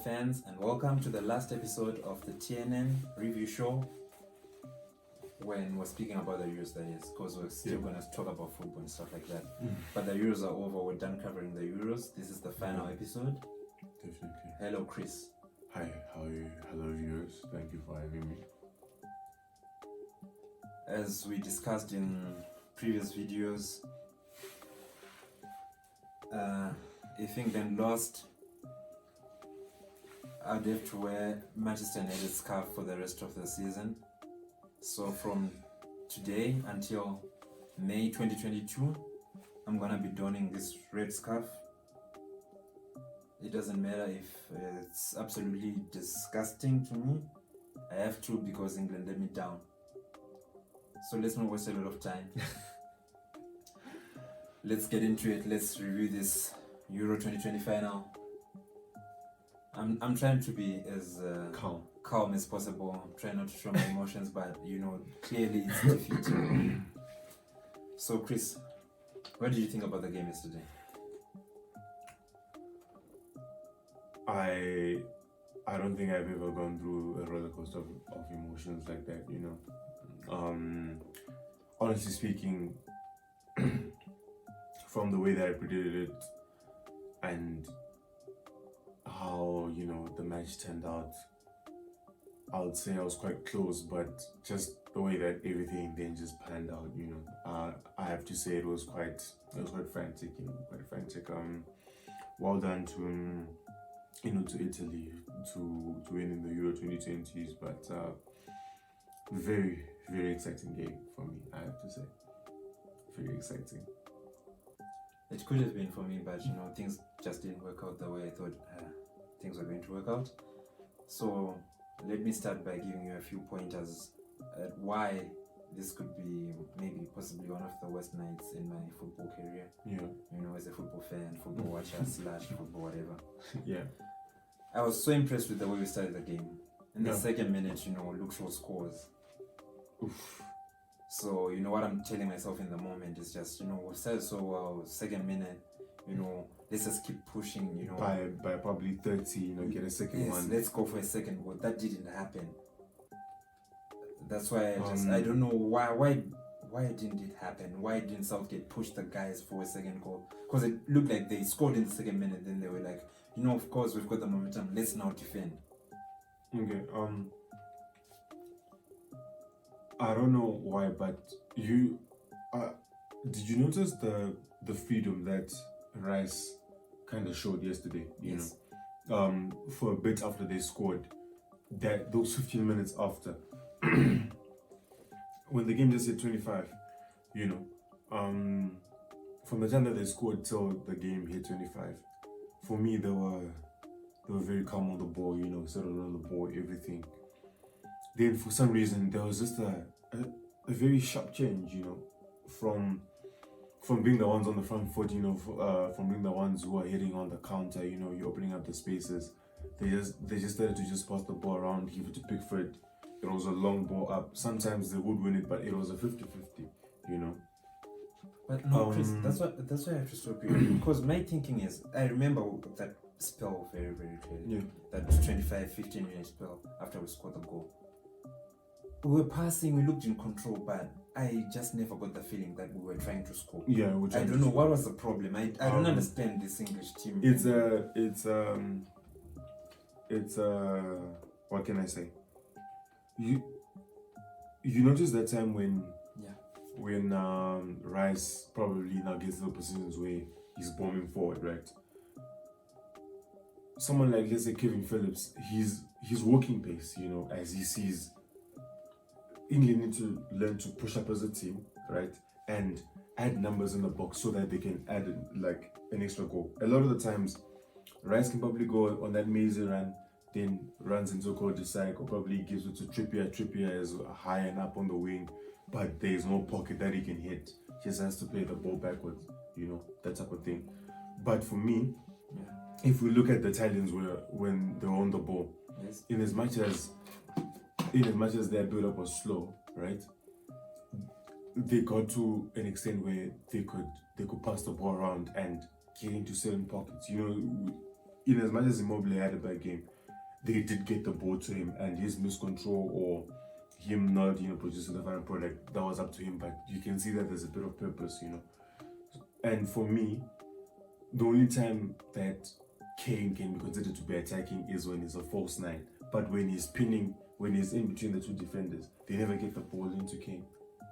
fans, and welcome to the last episode of the TnN review show. When we're speaking about the Euros, that is, because we're still going to talk about football and stuff like that. But the Euros are over, we're done covering the Euros. This is the final episode. Definitely. Hello, Chris. Hi, how are you? Hello, viewers. Thank you for having me. As we discussed in previous videos, if England lost, I'd have to wear Manchester United scarf for the rest of the season. So from today until May 2022, I'm gonna be donning this red scarf. It doesn't matter if it's absolutely disgusting to me. I have to because England let me down. So let's not waste a lot of time. Let's get into it. Let's review this Euro 2020 final. I'm trying to be as calm as possible. I'm trying not to show my emotions, but clearly it's defeating. So Chris, what did you think about the game yesterday? I don't think I've ever gone through a roller coaster of emotions like that, Honestly speaking, from the way that I predicted it and how, the match turned out, I would say I was quite close, but just the way that everything then just panned out, I have to say it was quite frantic, quite frantic. Well done to Italy to win in the Euro 2020s, but very, very exciting game for me, I have to say. Very exciting. It could have been for me, but things just didn't work out the way I thought things were going to work out. So let me start by giving you a few pointers at why this could be maybe possibly one of the worst nights in my football career. Yeah. As a football fan, football watcher / football whatever. Yeah. I was so impressed with the way we started the game. In the Yeah. second minute, Luke Shaw scores. Oof. So, what I'm telling myself in the moment is just, we started so well, second minute, let's just keep pushing, By probably 30, get a second one. Let's go for a second goal. That didn't happen. That's why I don't know why didn't it happen? Why didn't Southgate push the guys for a second goal? Because it looked like they scored in the second minute, then they were like, of course we've got the momentum, let's now defend. Okay, I don't know why, but you did you notice the freedom that Rice kind of showed yesterday? Yes. For a bit after they scored, that those 15 minutes after, when the game just hit 25, from the time that they scored till the game hit 25, for me they were very calm on the ball, settled on the ball, everything. Then for some reason there was just a very sharp change, from being the ones on the front foot, from being the ones who are hitting on the counter, you're opening up the spaces. They just started to just pass the ball around, give it to Pickford. It was a long ball up. Sometimes they would win it, but it was a 50-50, But no, Chris, that's why I have to stop you. Because my thinking is, I remember that spell very, very clearly. Yeah. That 25-15 minute spell after we scored the goal. We were passing, we looked in control, but I just never got the feeling that we were trying to score. Yeah, I don't know what was the problem. I don't understand this English team. It's what can I say? You notice that time when Rice probably now gets to the positions where he's bombing forward, right? Someone like, let's say, Kevin Phillips, he's walking pace, as he sees England need to learn to push up as a team, right? And add numbers in the box so that they can add an extra goal. A lot of the times, Rice can probably go on that mazy run, then runs into a cul-de-sac, or probably gives it to Trippier. Trippier is high and up on the wing, but there is no pocket that he can hit. He just has to play the ball backwards, that type of thing. But for me, if we look at the Italians when they were on the ball, Yes. in as much as their build-up was slow, right? They got to an extent where they could pass the ball around and get into certain pockets. In as much as Immobile had a bad game, they did get the ball to him, and his miscontrol or him not, producing the final product, that was up to him. But you can see that there's a bit of purpose, And for me, the only time that Kane can be considered to be attacking is when he's a false nine. But when he's pinning, when he's in between the two defenders, they never get the ball into Kane.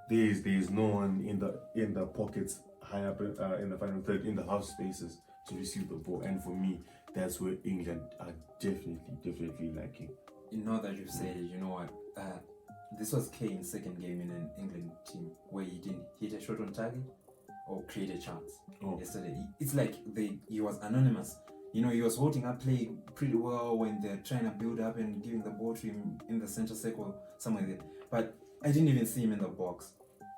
There is no one in the pockets high up in the final third, in the half spaces to receive the ball. And for me, that's where England are definitely lacking. Now that you've said it, you know what? This was Kane's second game in an England team where he didn't hit a shot on target or create a chance. Yesterday, it's like he was anonymous. He was holding up play pretty well when they're trying to build up and giving the ball to him in the center circle, somewhere there. But I didn't even see him in the box.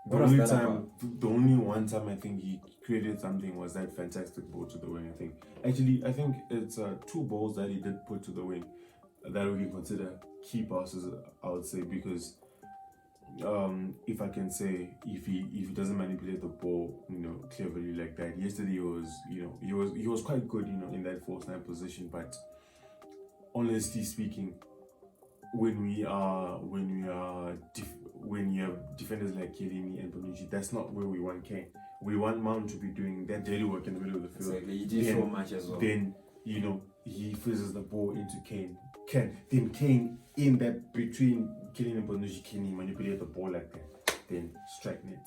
The only one time I think he created something was that fantastic ball to the wing, I think. Actually, I think it's 2 balls that he did put to the wing that we can consider key passes, I would say, because if I can say, if he doesn't manipulate the ball, cleverly like that. Yesterday he was quite good, in that false nine position. But honestly speaking, when you have defenders like Chiellini and Bonucci, that's not where we want Kane. We want Mount to be doing that daily work in the middle of the field. Exactly, he did so much as well. Then he freezes the ball into Kane. Then Kane in that between Chiellini and Bonucci, can he manipulate the ball like that? Then strike net.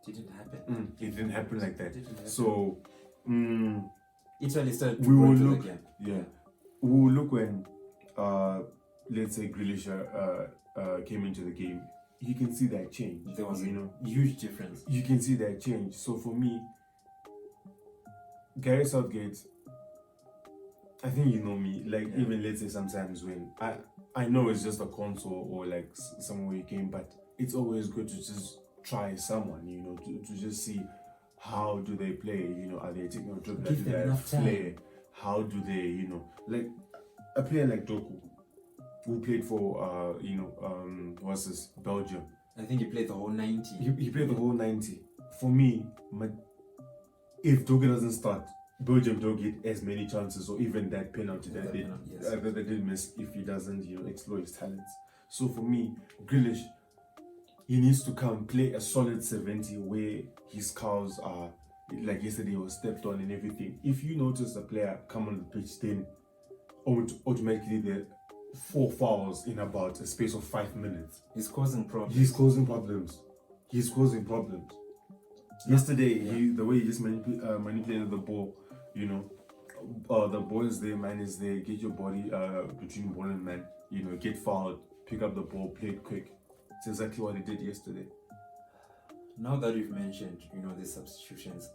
Didn't happen. It didn't happen like that. So Italy started we will to look. the game. Yeah, we will look when let's say Grealish came into the game. You can see that change. There was a huge difference. You can see that change. So for me, Gareth Southgate, I think you know me. Like even let's say sometimes when I know it's just a console or like somewhere you came, but it's always good to just try someone. To just see how do they play. Are they taking a dribble? Give them enough time. How do they? Like a player like Doku, who played for what's this, Belgium. I think he played the whole 90. He played the whole 90. For me, if Doku doesn't start, Belgium don't get as many chances, or even that penalty that they did miss if he doesn't explore his talents. So for me, Grealish, he needs to come play a solid 70 where his cows are, like yesterday he was stepped on and everything. If you notice a player come on the pitch, then automatically there 4 fouls in about a space of 5 minutes. He's causing problems. Yesterday, the way he just manipulated the ball, the ball is there, man is there, get your body between ball and man, get fouled, pick up the ball, play it quick. It's exactly what he did yesterday. Now that you've mentioned, the substitutions,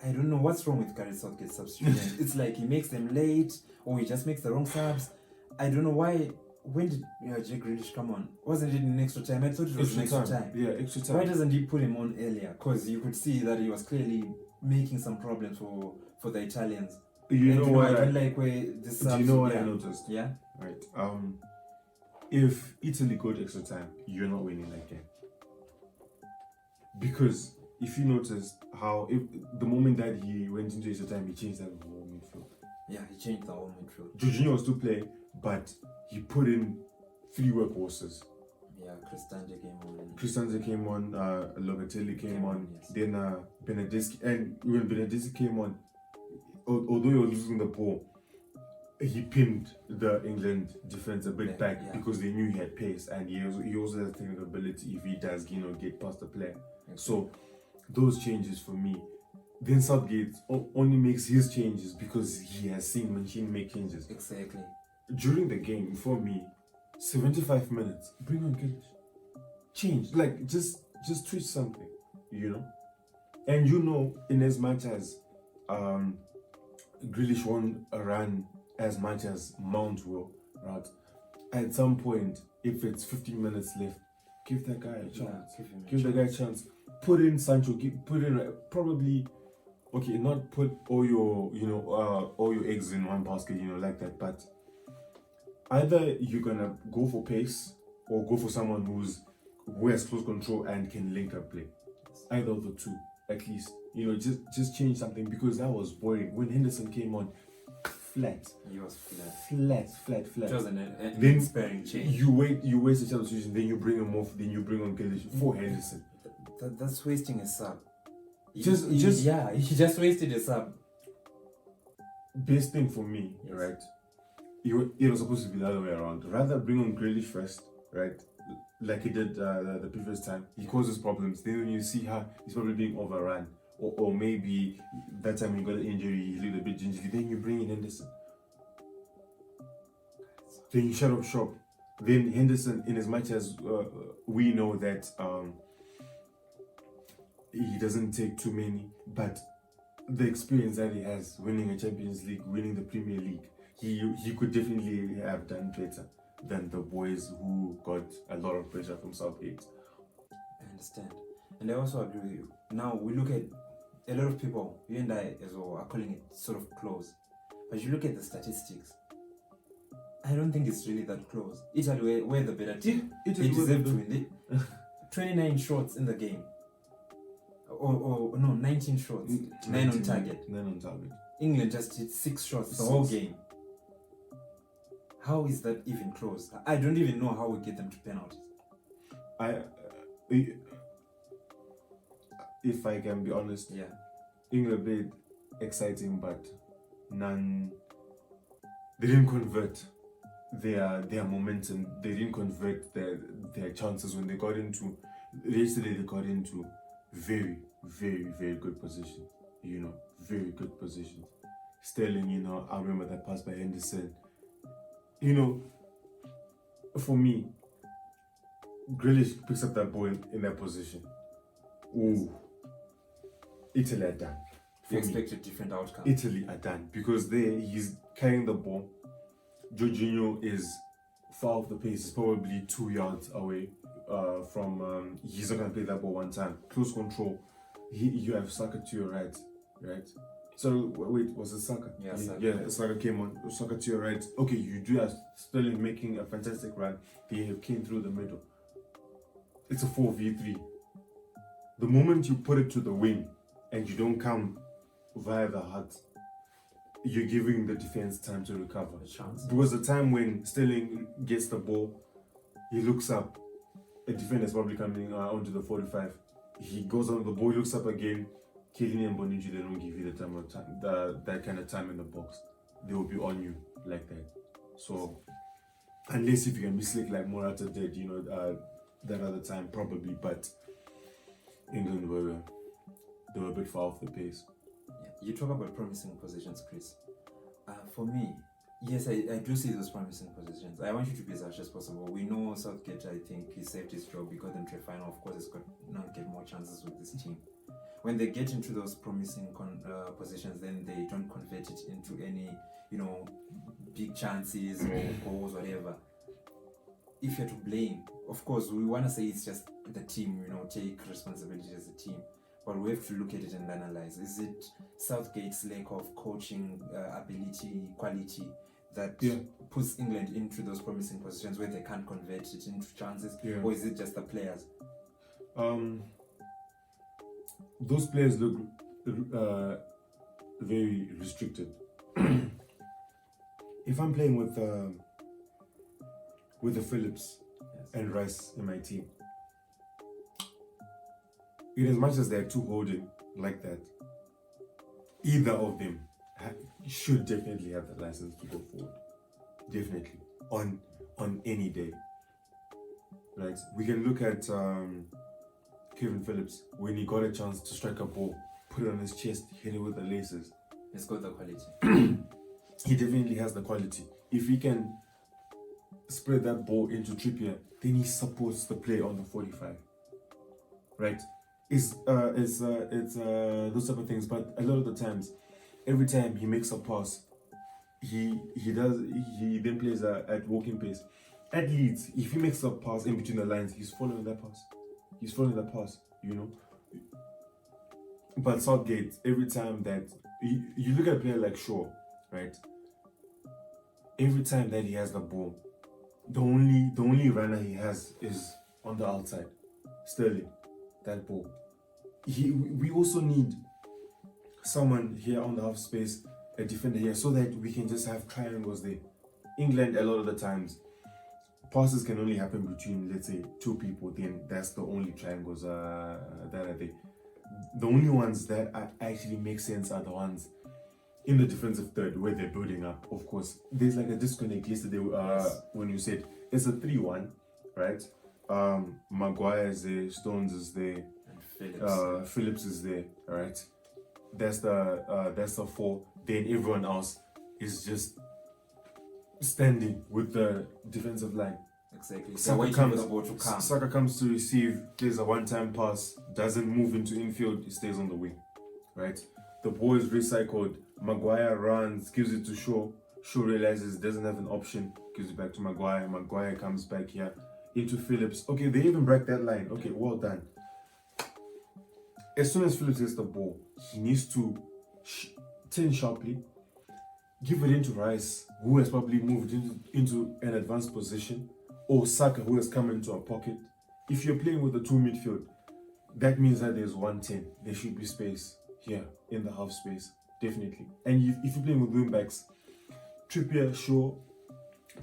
I don't know what's wrong with Gareth Southgate's substitutions. It's like he makes them late, or he just makes the wrong subs. I don't know why. When did Jack Grealish come on? Wasn't it in extra time? I thought it was extra time. Yeah, extra time. Why doesn't he put him on earlier? Because you could see that he was clearly making some problems for the Italians. I don't like where this. Do you know what I noticed? Yeah. Right. If Italy go to extra time, you're not winning that game. Because if you noticed how the moment that he went into extra time, he changed that whole midfield. Yeah, he changed the whole midfield. Jorginho was still playing, but he put in 3 workhorses. Yeah, Cristante came on, Locatelli came on, yes. Then Benedeschi, and when Benedeschi came on, although he was losing the ball, he pinned the England defense a bit back because they knew he had pace, and he also has technical ability if he does get past the player. Okay. So those changes for me. Then Southgate only makes his changes because he has seen Mancini make changes. Exactly. During the game, for me, 75 minutes, bring on Grealish. Change, like just twitch something, And in as much as Grealish won't run as much as Mount will, right? At some point, if it's 15 minutes left, give that guy a chance. Give the guy a chance. Put in Sancho. Put in probably. Okay, not put all your eggs in one basket, like that. But either you're gonna go for pace or go for someone who has close control and can link up play. Either of the two, at least. Just change something, because that was boring. When Henderson came on, flat. He was flat. Flat. It was an Then inspiring change. You waste a substitution, then you bring him off, then you bring on Grealish for Henderson. That's wasting a sub. He Just just wasted a sub. Best thing for me, Yes. right? It was supposed to be the other way around. Rather bring on Grealish first, right? Like he did the previous time. He causes problems. Then when you see how he's probably being overrun, or maybe that time he got an injury, he looked a bit gingerly. Then you bring in Henderson. Then you shut up shop. Then Henderson, in as much as we know that he doesn't take too many, but the experience that he has, winning a Champions League, winning the Premier League, he could definitely have done better than the boys who got a lot of pressure from Southgate. I understand. And I also agree with you. Now we look at a lot of people, you and I as well, are calling it sort of close. But you look at the statistics, I don't think it's really that close. Italy were the better team. They deserve to win. 29 shots in the game. Or no, 19 shots. 9 on target. 9 on target. England just hit 6 shots the whole game. How is that even close? I don't even know how we get them to penalties. If I can be honest, Yeah. England played exciting, but they didn't convert their momentum. They didn't convert their chances when they got into. Yesterday they got into very, very, very good positions. Very good positions. Sterling, I remember that pass by Henderson. For me, Grealish picks up that ball in that position. Ooh, Italy are done. We expect a different outcome. Italy are done because there he's carrying the ball. Jorginho is far off the pace. He's probably 2 yards away from. He's not gonna play that ball one time. Close control. You have Saka to your right. So wait, was it Saka? Yeah, Saka. Yeah, Saka came on. Saka to your right. Okay, you do have Sterling making a fantastic run. They have came through the middle. It's a 4v3. The moment you put it to the wing and you don't come via the heart, you're giving the defense time to recover. A chance. There was a time when Sterling gets the ball, he looks up, a defender is probably coming onto the 45. He goes on the ball, looks up again. Kylian and Bonucci, they don't give you the time that kind of time in the box. They will be on you like that. So unless if you can be slick like Morata did, that other time probably, but England they were a bit far off the pace. Yeah. You talk about promising positions, Chris. For me, yes, I do see those promising positions. I want you to be as harsh as possible. We know Southgate, I think, he saved his job. He got them to a final. Of course, he's got not get more chances with this team. When they get into those promising positions, then they don't convert it into any, big chances or goals, whatever. If you're to blame, of course, we want to say it's just the team, take responsibility as a team. But we have to look at it and analyze. Is it Southgate's lack of coaching ability, quality that puts England into those promising positions where they can't convert it into chances? Yeah. Or is it just the players? Those players look very restricted. If I'm playing with the Phillips and Rice in my team, in as much as they're two holding like that, either of them should definitely have the license to go forward. Definitely. On any day. Right? We can look at Kevin Phillips when he got a chance to strike a ball, put it on his chest, hit it with the laces. He's got the quality. He definitely has the quality. If he can spread that ball into Trippier, then he supports the play on the 45. Right? It's those type of things. But a lot of the times, every time he makes a pass, he then plays at walking pace. At Leeds, if he makes a pass in between the lines, he's following that pass. He's following the pass, But Southgate, every time that you look at a player like Shaw, right? Every time that he has the ball, the only runner he has is on the outside. Sterling, that ball. We also need someone here on the half space a defender here so that we can just have triangles there. England, a lot of the times, passes can only happen between, let's say, two people. Then that's the only triangles that are there. The only ones that actually make sense are the ones in the defensive third where they're building up. Of course, there's like a disconnect yesterday when you said it's a 3-1, right? Maguire is there, Stones is there, And Phillips is there, right? That's the 4. Then everyone else is just standing with the defensive line. Exactly. So Saka waiting for comes, the ball to come. Saka comes to receive, there's a one-time pass, doesn't move into infield, he stays on the wing, right? The ball is recycled, Maguire runs, gives it to Shaw, Shaw realizes doesn't have an option, gives it back to Maguire, Maguire comes back here, into Phillips. Okay, they even break that line. Okay, well done. As soon as Phillips gets the ball, he needs to turn sharply, give it into Rice, who has probably moved into an advanced position, or Saka, who has come into a pocket. If you're playing with the 2 midfield, that means that there's 110. There should be space here in the half space, definitely. And if you're playing with wing backs, Trippier, Shaw,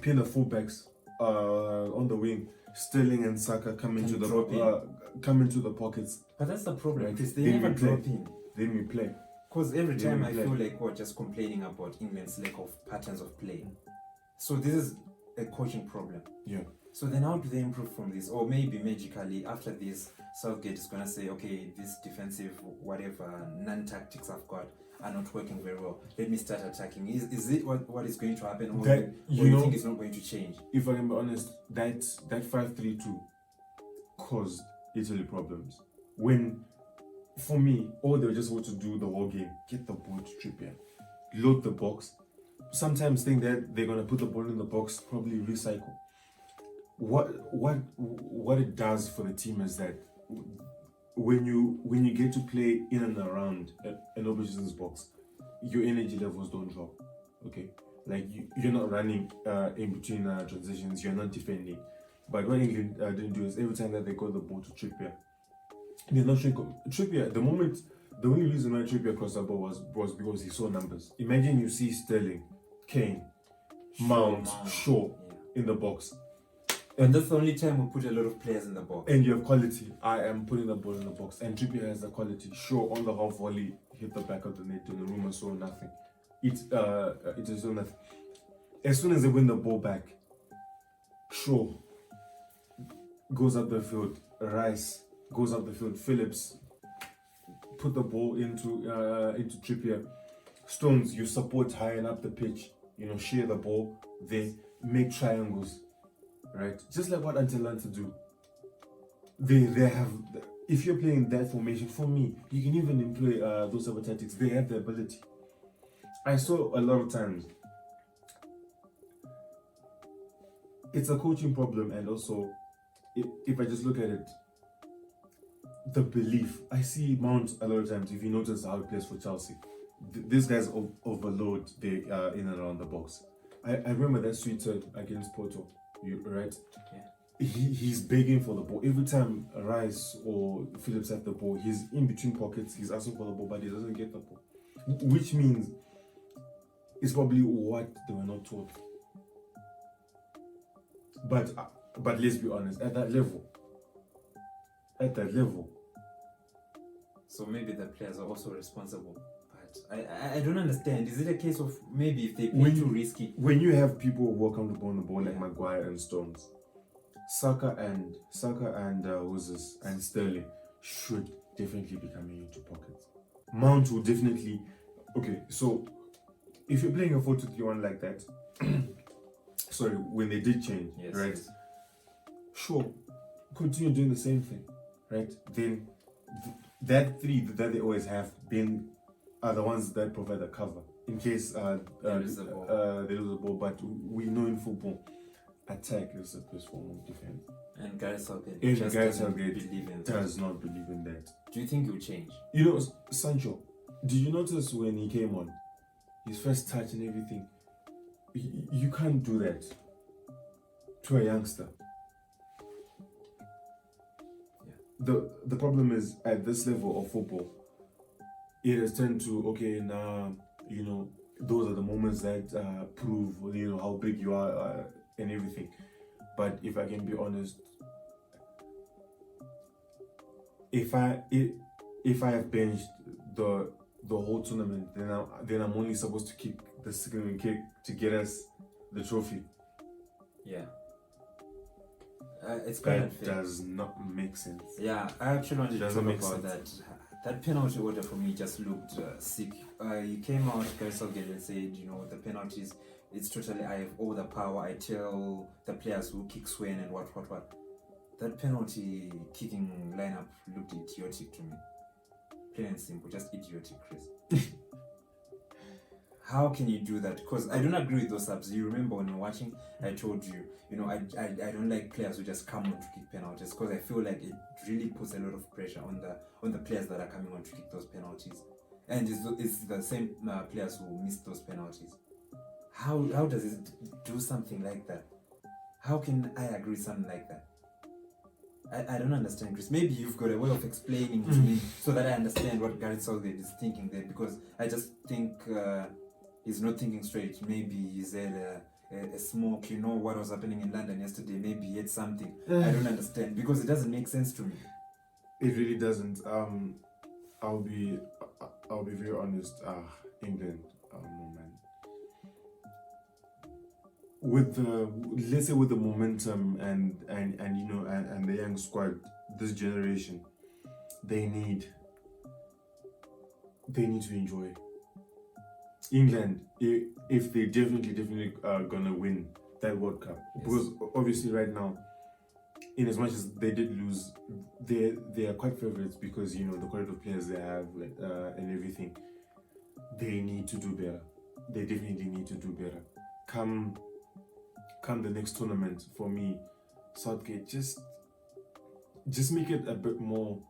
playing the full backs on the wing, Sterling and Saka come into the pockets. But that's the problem, Right. because they Then never we play. drop in. Then we play. Because every Then time we I play. feel like we're just complaining about England's lack of patterns of play. So this is a coaching problem. Yeah. So then how do they improve from this? Or maybe magically after this, Southgate is gonna say, okay, this defensive whatever non-tactics I've got are not working very well. Let me start attacking. Is it what is going to happen, or That, or you you know, think it's not going to change? If I can be honest, that 5-3-2 caused Italy problems. When, for me, all they were just want to do the whole game, get the ball to Trippier, load the box. Sometimes think that they're gonna put the ball in the box, probably recycle. What it does for the team is that when you get to play in and around an opposition's box, your energy levels don't drop. Okay, like you're not running in between transitions, you're not defending. But what England didn't do is every time that they got the ball to Trippier, they're not showing Trippier. The only reason why Trippier crossed the ball was because he saw numbers. Imagine you see Sterling, Kane, Mount, Shaw in the box. And that's the only time we put a lot of players in the box. And you have quality. I am putting the ball in the box. And Trippier has the quality. Shaw on the half volley hit the back of the net and the rumor saw nothing. It is saw nothing. As soon as they win the ball back, Shaw goes up the field. Rice goes up the field. Phillips put the ball into Trippier. Stones, you support high and up the pitch. You know, share the ball. They make triangles. Right, just like what Atalanta do. They have. If you're playing that formation, for me, you can even employ those type of tactics. They have the ability. I saw a lot of times. It's a coaching problem, and also, if I just look at it, the belief. I see Mount a lot of times. If you notice how he plays for Chelsea, these guys overload they in and around the box. I remember that sweet turn against Porto. Right? Yeah. He's begging for the ball. Every time Rice or Phillips have the ball, he's in between pockets, he's asking for the ball, but he doesn't get the ball. Which means it's probably what they were not taught. But let's be honest, at that level. So maybe the players are also responsible. I don't understand. Is it a case of maybe if they play too risky? When you have people who are comfortable on the ball like Maguire and Stones, Saka and and Sterling should definitely be coming into pockets. Mount will definitely. Okay, so if you're playing a 4-2-3-1 like that, sorry, when they did change, right? Yes. Sure, continue doing the same thing, right? Then that 3 that they always have been are the ones that provide the cover in case they lose the ball. But we know in football, attack is the best form of defense. And Gareth Southgate does not believe in that. Do you think it will change? You know, Sancho, did you notice when he came on, his first touch and everything? You can't do that to a youngster. Yeah. The problem is at this level of football, it has turned to, okay, now, you know, those are the moments that prove, you know, how big you are and everything. But if I can be honest, if I have benched the whole tournament, then I'm only supposed to kick the second kick to get us the trophy. Yeah. It's quite That unfair. does not make sense. Yeah, I actually wanted to Doesn't talk make about sense. that penalty order for me just looked sick. He came out, Gareth Southgate, and said, you know, the penalties, it's totally, I have all the power. I tell the players who kick Swain and what. That penalty kicking lineup looked idiotic to me. Plain and simple, just idiotic, Chris. How can you do that? Because I don't agree with those subs. You remember when we were watching, I told you, you know, I don't like players who just come on to kick penalties, because I feel like it really puts a lot of pressure on the players that are coming on to kick those penalties, and it's the same players who miss those penalties. How does it do something like that? How can I agree with something like that? I don't understand, Chris. Maybe you've got a way of explaining to me so that I understand what Gareth Southgate is thinking there, because I just think he's not thinking straight. Maybe he's had a smoke, you know what was happening in London yesterday. Maybe he had something. I don't understand, because it doesn't make sense to me. It really doesn't. I'll be very honest. England, no man. With the, let's say, with the momentum and you know and the young squad, this generation, they need to enjoy. England, if they definitely gonna win that World Cup, Yes. because obviously right now, in as much as they did lose, they are quite favorites, because you know the quality of players they have and everything. They need to do better. They definitely need to do better. Come the next tournament, for me, Southgate, just make it a bit more.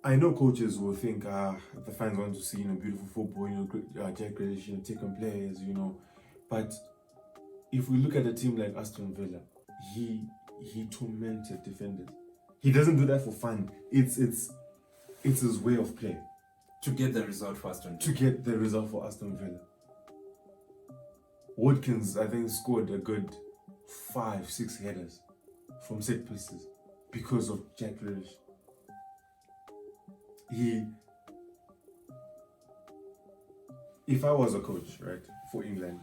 I know coaches will think the fans want to see, you know, beautiful football, you know, Jack Grealish, you know, taking players, you know, but if we look at a team like Aston Villa, he tormented defenders. He doesn't do that for fun. It's his way of play. To get the result for Aston Villa. To get the result for Aston Villa. Watkins, I think, scored a good 5-6 headers from set pieces because of Jack Grealish. If I was a coach, right, for England,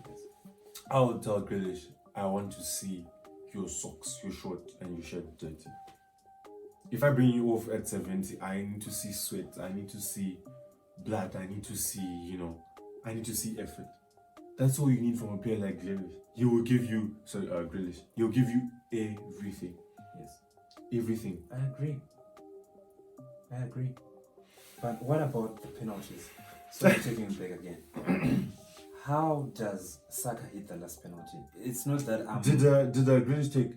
I would tell Grealish, I want to see your socks, your short and your shirt dirty. If I bring you off at 70, I need to see sweat, I need to see blood, I need to see, you know, I need to see effort. That's all you need from a player like Grealish. He will give you, Grealish, he'll give you everything. Yes. Everything. I agree. But what about the penalties? So I'm taking it back again. How does Saka hit the last penalty? It's not that Did Grealish take?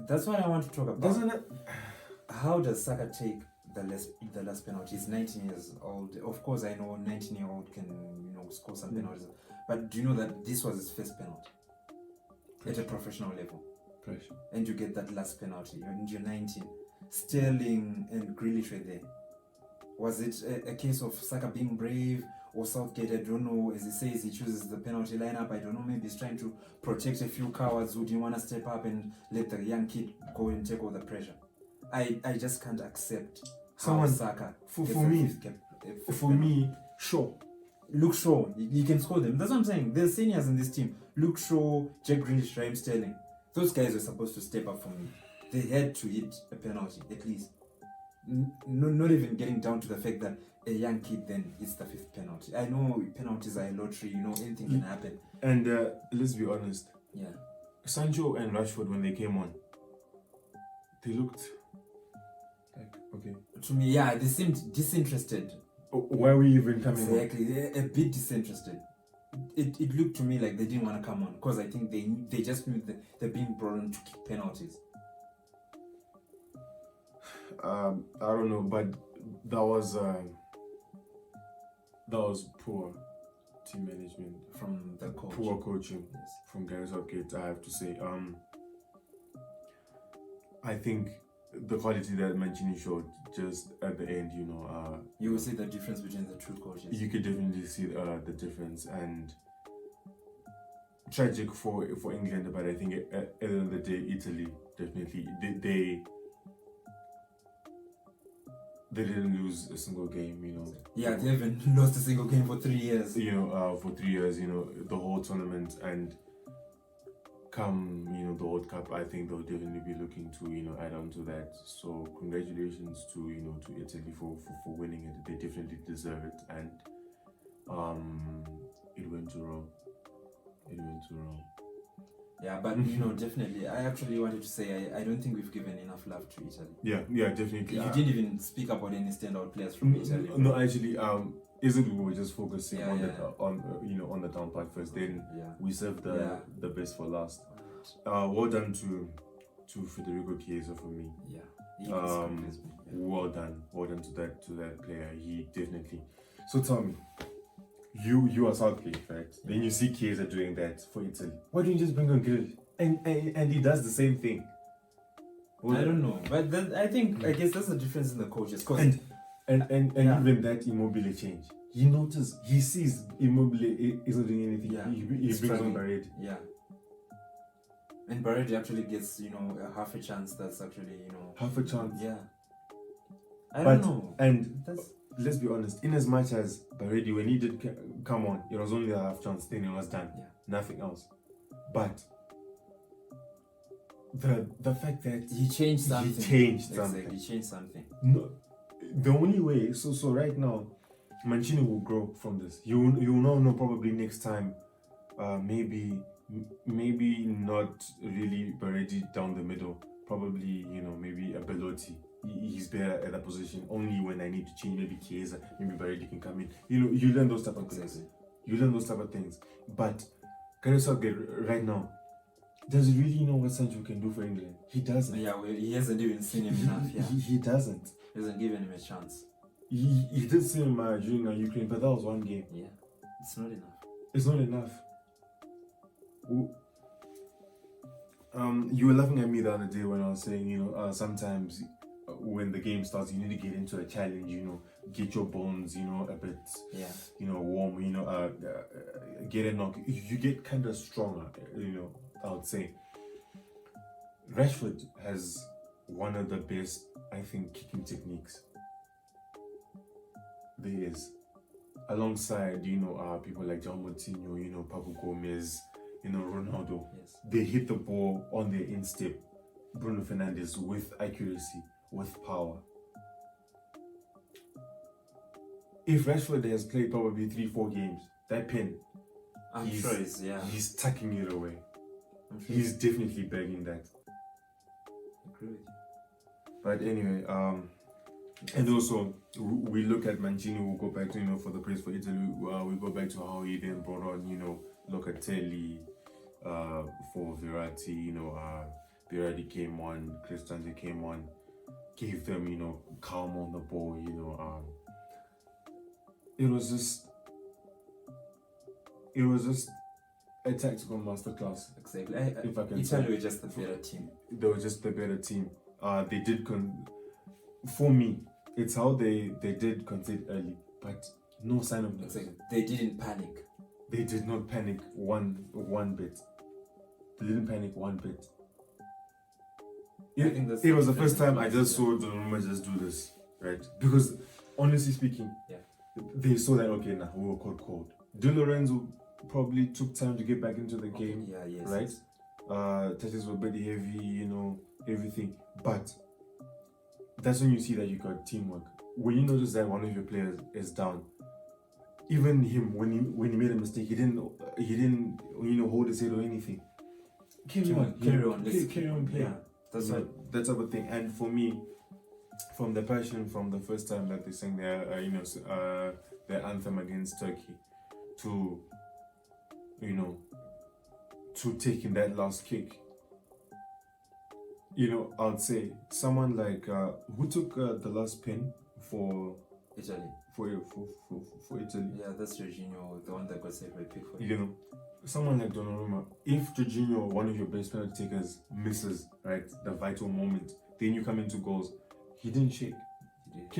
That's what I want to talk about. Doesn't it? How does Saka take the last penalty? He's 19 years old. Of course, I know 19-year-old can, you know, score some penalties. But do you know that this was his first penalty at a professional level? Pressure. And you get that last penalty, and you're 19. Sterling and Grealish were there. Was it a case of Saka being brave, or Southgate? I don't know. As he says, he chooses the penalty lineup. I don't know. Maybe he's trying to protect a few cowards who didn't want to step up and let the young kid go and take all the pressure. I just can't accept how Saka. For me, sure. Luke Shaw, you can score them. That's what I'm saying. There's seniors in this team. Luke Shaw, Jack Grealish, Raheem Sterling. Those guys were supposed to step up for me. They had to hit a penalty, at least. Not even getting down to the fact that a young kid then hits the fifth penalty. I know penalties are a lottery, you know, anything can happen. And let's be honest. Yeah. Sancho and Rashford, when they came on, they looked like, okay. To me, yeah, they seemed disinterested. Why are we even coming on? Exactly, a bit disinterested. It looked to me like they didn't want to come on, because I think they just knew that they're being brought on to kick penalties. I don't know, but that was poor team management from the coach. Poor coaching, yes, from Gareth Southgate, I have to say. I think the quality that Mancini showed just at the end, you know, You will see the difference between the two coaches. you could definitely see the difference, and tragic for England, but I think at the end of the day, Italy definitely they didn't lose a single game, you know. Yeah, they haven't lost a single game for 3 years. You know, for 3 years, you know, the whole tournament, and come, you know, the World Cup, I think they'll definitely be looking to, you know, add on to that. So congratulations to, you know, to Italy for winning it. They definitely deserve it, and it went to Rome. It went to Rome. Yeah, but you know, definitely, I actually wanted to say I don't think we've given enough love to Italy. Yeah, definitely. You didn't even speak about any standout players from Italy. No, actually, isn't we were just focusing Yeah, on yeah. you know, on the down part first. Then Yeah. we saved the best for last. Well done to Federico Chiesa for me. Yeah. He was convinced me. Well done to that player. He definitely. So tell me, you are Southgate, right? Then you see Chiesa doing that for Italy. Why don't you just bring on Grill? And he does the same thing. I don't know, but then I guess that's the difference in the coaches. And Yeah. even that Immobile change. He notices, he sees Immobile isn't doing anything. Yeah. He brings on Struggling. Barrett. Yeah. And Barrett actually gets, you know, a half a chance. That's actually, you know. Half a chance. Yeah. I But- don't know. And That's let's be honest, in as much as Barrett, when he did come on, it was only a half chance, then it was done. Yeah. Nothing else. But the fact that he changed something. he changed Exactly. something. He changed something. No, the only way, so right now, Mancini will grow from this. You will know probably next time, maybe not really Barretti down the middle. Probably, you know, maybe a Belotti. He's better at that position. Only when I need to change, maybe Chiesa, maybe Barretti can come in. You know, you learn those type of things. Exactly. You learn those type of things. But Gareth Southgate right now, does he really know what Sancho can do for England? He doesn't. Yeah, well, he hasn't even seen him enough. Yeah. He doesn't. He hasn't given him a chance. He did see him during Ukraine, but that was one game. Yeah. It's not enough. It's not enough. You were laughing at me the other day when I was saying, you know, sometimes when the game starts, you need to get into a challenge, you know, get your bones, you know, a bit, Yeah. you know, warm, you know, get a knock. You get kind of stronger, you know, I would say. Rashford has one of the best, I think, kicking techniques there is. Alongside, you know, people like John Moutinho, you know, Papu Gomez, you know, Ronaldo. Yes. They hit the ball on their instep. Bruno Fernandes with accuracy, with power. If Rashford has played probably 3-4 games, that pen, I'm sure he's, yeah. he's tucking it away. I'm sure He's definitely begging that. agree with you. But anyway, and also we look at Mancini. We'll go back to, you know, for the praise for Italy. We go back to how he then brought on, you know, Locatelli for Verratti. You know, Verratti came on, Cristante came on, gave them, you know, calm on the ball. You know, it was just a tactical masterclass. Exactly. If I can Italy say. were just the better team. They were just the better team. They did for me, it's how they did concede early, but no sign of this. Exactly. They didn't panic. They did not panic one bit. They didn't panic one bit. I think that's It was the the first time I difference, just yeah. saw Donnarumma just do this, right? Because honestly speaking, Yeah. they saw that, okay, now we were cold. Di Lorenzo probably took time to get back into the game, Yeah, yes. right? Touches were pretty heavy, you know, everything. But that's when you see that you got teamwork. When you notice that one of your players is down, even him, when he made a mistake, he didn't you know, hold his head or anything. Carry on, Carry on. Let's carry on playing. Yeah. That's You know, what. that type of thing. And for me, from the passion from the first time that they sang their their anthem against Turkey, to, you know, to taking that last kick, you know, I'd say someone like who took the last pin for Italy. for Italy. Yeah, that's Jorginho, the one that got saved by Pickford. You know, someone like Donnarumma. If Jorginho, one of your best penalty takers, misses, right, the vital moment, Then you come into goals. He didn't shake. He did.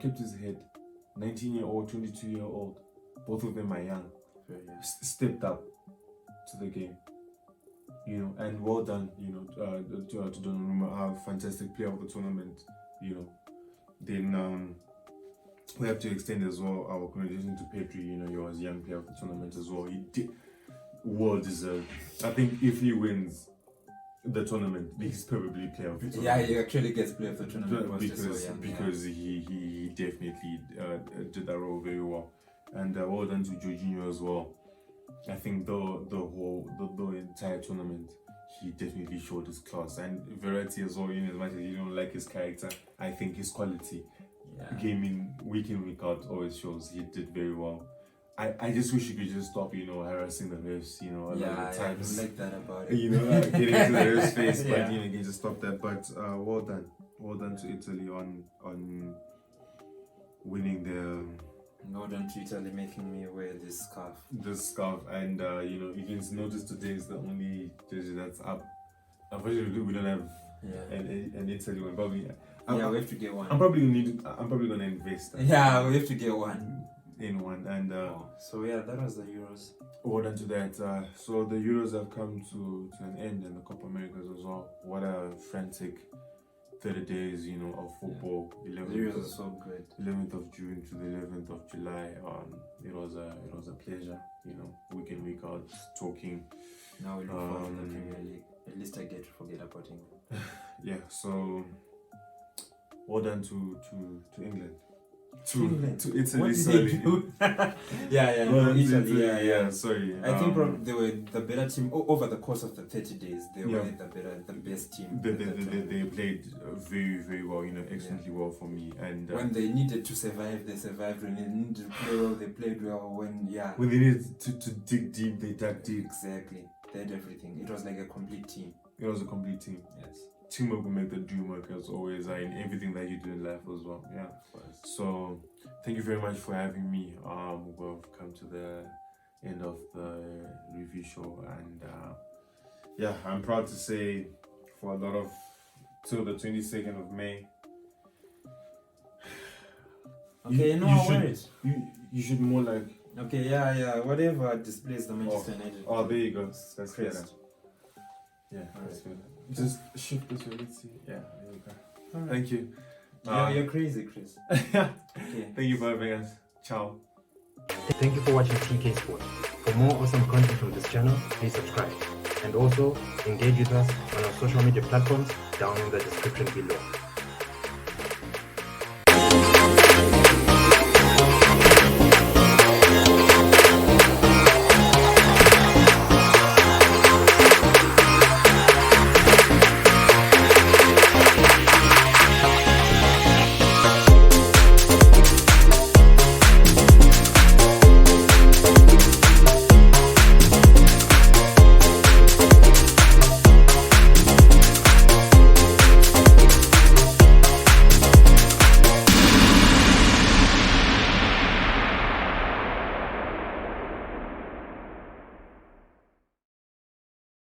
Kept his head. 19-year-old, 22-year-old. Both of them are young. Very young. Stepped up to the game. You know, and well done, you know, to Donnarumma, our fantastic player of the tournament, you know. Then we have to extend as well our congratulations to Pedri, you know, he was young player of the tournament as well. He did well deserved. I think if he wins the tournament, he's probably player of the tournament. Yeah, he actually gets player of the tournament because he definitely did that role very well. And well done to Jorginho as well. I think the entire tournament, he definitely showed his class. And Verratti as well, as much as you don't like his character, I think his quality, game in, week out, always shows he did very well. I just wish you could just stop, you know, harassing the refs, you know, a lot of times. I don't like that about it. You know, getting into the refs' face, Yeah. but you know, you can just stop that. But well done to Italy on winning the. Well done to Italy making me wear this scarf. And you know, you can notice today is the only jersey that's up. Unfortunately, we don't have an Italy one. But we have to get one. I'm probably gonna invest. Yeah, we have to get one. In one. And so yeah, that was the Euros. Well done to that. So the Euros have come to an end, and the Copa Americas as well. What a frantic 30 days, you know, of football. The Euros are so good. 11th of June to the 11th of July. It was a pleasure, you know, week in, week out, talking. Now we look forward to the Premier League. At least I get to forget about England. Yeah, so well done to England. To Italy, what did sorry. they do? Italy. Sorry. I think probably they were the better team over the course of the 30 days. They were the best team. They played very, very well. You know, excellently well for me. And when they needed to survive, they survived. When they needed to play well, they played well. When they needed to dig deep, they dug deep. Exactly. They had everything. It was like a complete team. It was a complete team. Yes. Teamwork will make the dream work, as always, in everything that you do in life as well. Yeah. So thank you very much for having me. We've come to the end of the review show, and I'm proud to say for a lot of till the 22nd of May. Okay, you should more like. Okay, whatever displays the Manchester United. Oh, there you go. That's better. Yeah, that's good. Just shift this way. Let's see. Yeah, there you go. Right. Thank you. You're crazy, Chris. Okay. Okay. Thank you for having us. Ciao. Thank you for watching TK Sports. For more awesome content from this channel, please subscribe. And also, engage with us on our social media platforms down in the description below.